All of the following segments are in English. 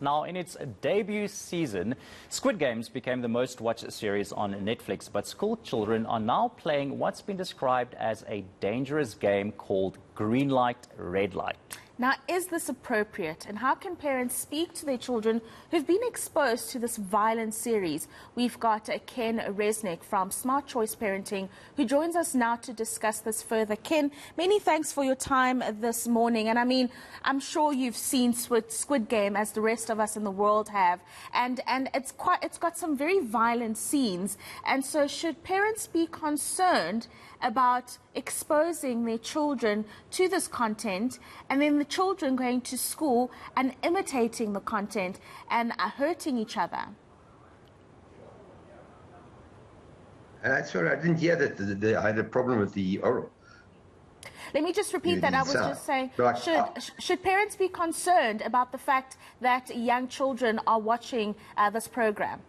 Now, in its debut season, Squid Games became the most watched series on Netflix, but school children are now playing what's been described as a dangerous game called green light, red light. Now, is this appropriate? And how can parents speak to their children who've been exposed to this violent series? We've got Ken Resnick from Smart Choice Parenting, who joins us now to discuss this further. Ken, many thanks for your time this morning. And I mean, I'm sure you've seen Squid Game, as the rest of us in the world have. And it's got some very violent scenes. And so should parents be concerned about exposing their children to this content, and then the children going to school and imitating the content and hurting each other? Sorry, I didn't hear that. I had a problem with the oral. Let me just repeat that. I was just saying, should parents be concerned about the fact that young children are watching this program?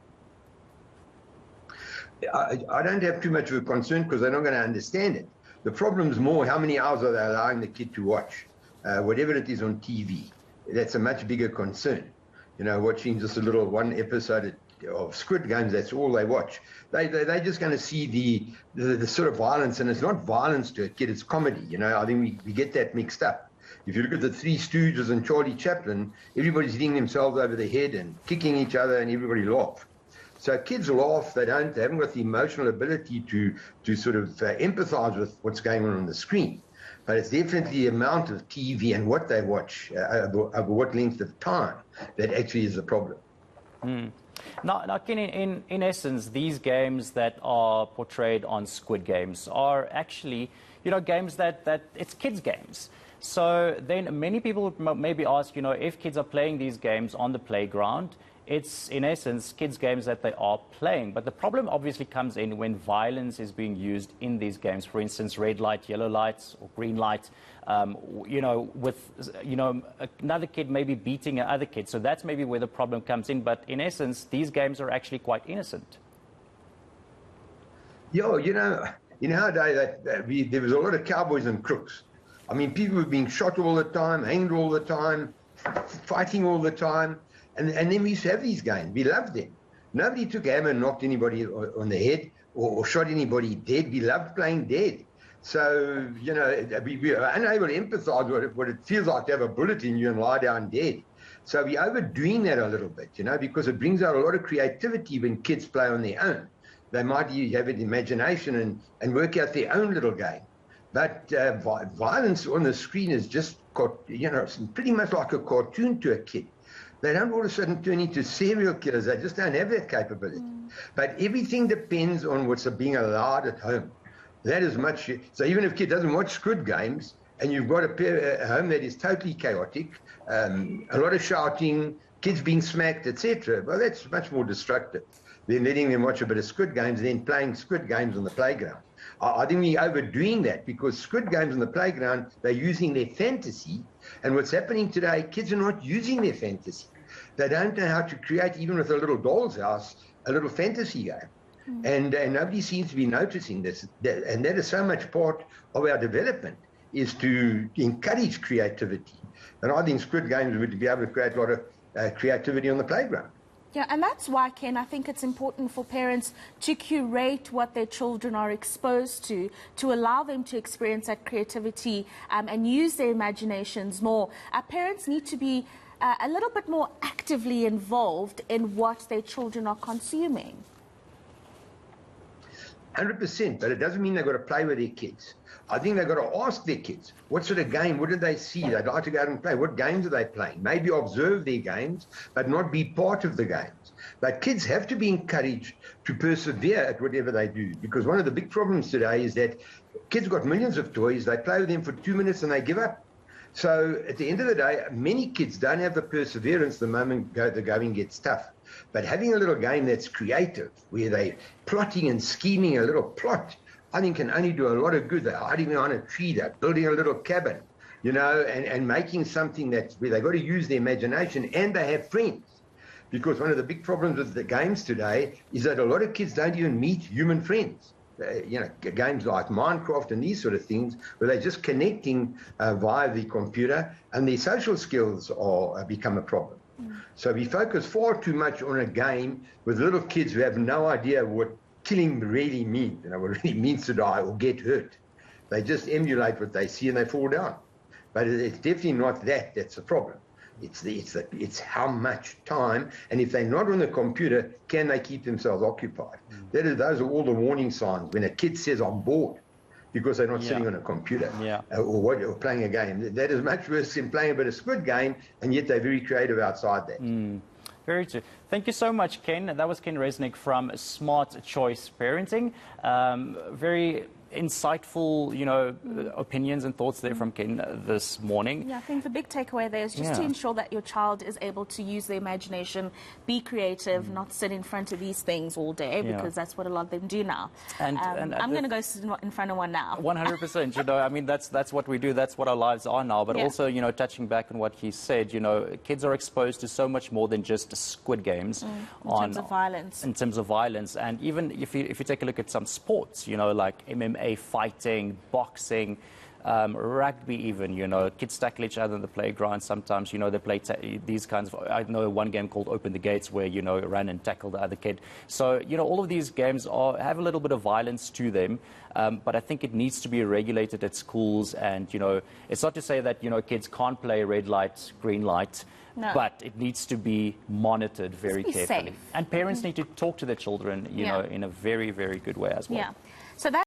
I don't have too much of a concern because they're not going to understand it. The problem is more how many hours are they allowing the kid to watch, whatever it is on TV. That's a much bigger concern. You know, watching just a little one episode of Squid Games, that's all they watch. They're just going to see the sort of violence, and it's not violence to a kid, it's comedy. You know, I think we get that mixed up. If you look at the Three Stooges and Charlie Chaplin, everybody's hitting themselves over the head and kicking each other, and everybody laughs. So kids laugh, they haven't got the emotional ability to sort of empathize with what's going on the screen. But it's definitely the amount of TV and what they watch over what length of time that actually is the problem. Now, Ken, in essence, these games that are portrayed on Squid Games are actually, you know, games that it's kids' games. So then many people would maybe ask, you know, if kids are playing these games on the playground, it's, in essence, kids' games that they are playing. But the problem obviously comes in when violence is being used in these games. For instance, red light, yellow lights, or green light, you know, with, you know, another kid maybe beating another kid. So that's maybe where the problem comes in. But in essence, these games are actually quite innocent. Yeah, you know nowadays there was a lot of cowboys and crooks. I mean, people were being shot all the time, hanged all the time, fighting all the time. And then we used to have these games. We loved them. Nobody took a hammer and knocked anybody on the head or shot anybody dead. We loved playing dead. So, you know, we are unable to empathize what it feels like to have a bullet in you and lie down dead. So we're overdoing that a little bit, you know, because it brings out a lot of creativity when kids play on their own. They might have an imagination and work out their own little game. But violence on the screen is just, you know, pretty much like a cartoon to a kid. They don't all of a sudden turn into serial killers. They just don't have that capability. But everything depends on what's being allowed at home. That is much. So even if a kid doesn't watch Squid Games and you've got a home that is totally chaotic, a lot of shouting, kids being smacked, etc., well, that's much more destructive than letting them watch a bit of Squid Games and then playing Squid Games on the playground. I think we're overdoing that because Squid Games on the playground, they're using their fantasy. And what's happening today, kids are not using their fantasy. They don't know how to create, even with a little doll's house, a little fantasy game. And nobody seems to be noticing this. And that is so much part of our development, is to encourage creativity. And I think Squid Games would be able to create a lot of creativity on the playground. Yeah, and that's why, Ken, I think it's important for parents to curate what their children are exposed to allow them to experience that creativity and use their imaginations more. Our parents need to be a little bit more actively involved in what their children are consuming. 100%, but it doesn't mean they've got to play with their kids. I think they've got to ask their kids, what sort of game, what did they see? They'd like to go out and play. What games are they playing? Maybe observe their games, but not be part of the games. But kids have to be encouraged to persevere at whatever they do, because one of the big problems today is that kids got millions of toys, they play with them for 2 minutes and they give up. So at the end of the day, many kids don't have the perseverance the moment the going gets tough. But having a little game that's creative, where they're plotting and scheming a little plot, I think can only do a lot of good. They're hiding behind a tree, they're building a little cabin, you know, and making something that's where they've got to use their imagination, and they have friends. Because one of the big problems with the games today is that a lot of kids don't even meet human friends. You know, games like Minecraft and these sort of things, where they're just connecting via the computer, and their social skills are become a problem. So we focus far too much on a game with little kids who have no idea what killing really means, what it really means to die or get hurt. They just emulate what they see and they fall down. But it's definitely not that's the problem. It's how much time, and if they're not on the computer, can they keep themselves occupied? Those are all the warning signs when a kid says, I'm bored, because they're not sitting on a computer or playing a game. That is much worse than playing a bit of Squid Game, and yet they're very creative outside that. Very true. Thank you so much, Ken. That was Ken Resnick from Smart Choice Parenting. Very insightful, opinions and thoughts there from Ken this morning. Yeah, I think the big takeaway there is just to ensure that your child is able to use their imagination, be creative, not sit in front of these things all day, because that's what a lot of them do now. And I'm going to go sit in front of one now. 100%. That's what we do. That's what our lives are now. But also, touching back on what he said, kids are exposed to so much more than just Squid Games in terms of violence. In terms of violence, and even if you take a look at some sports, like MMA, fighting, boxing, rugby even, kids tackle each other in the playground sometimes, they play these kinds of, I know one game called Open the Gates where, run and tackle the other kid. So, all of these games have a little bit of violence to them, but I think it needs to be regulated at schools, and, it's not to say that, kids can't play red light, green light, but it needs to be monitored very carefully. Safe. And parents need to talk to their children, in a very, very good way as well. Yeah. So that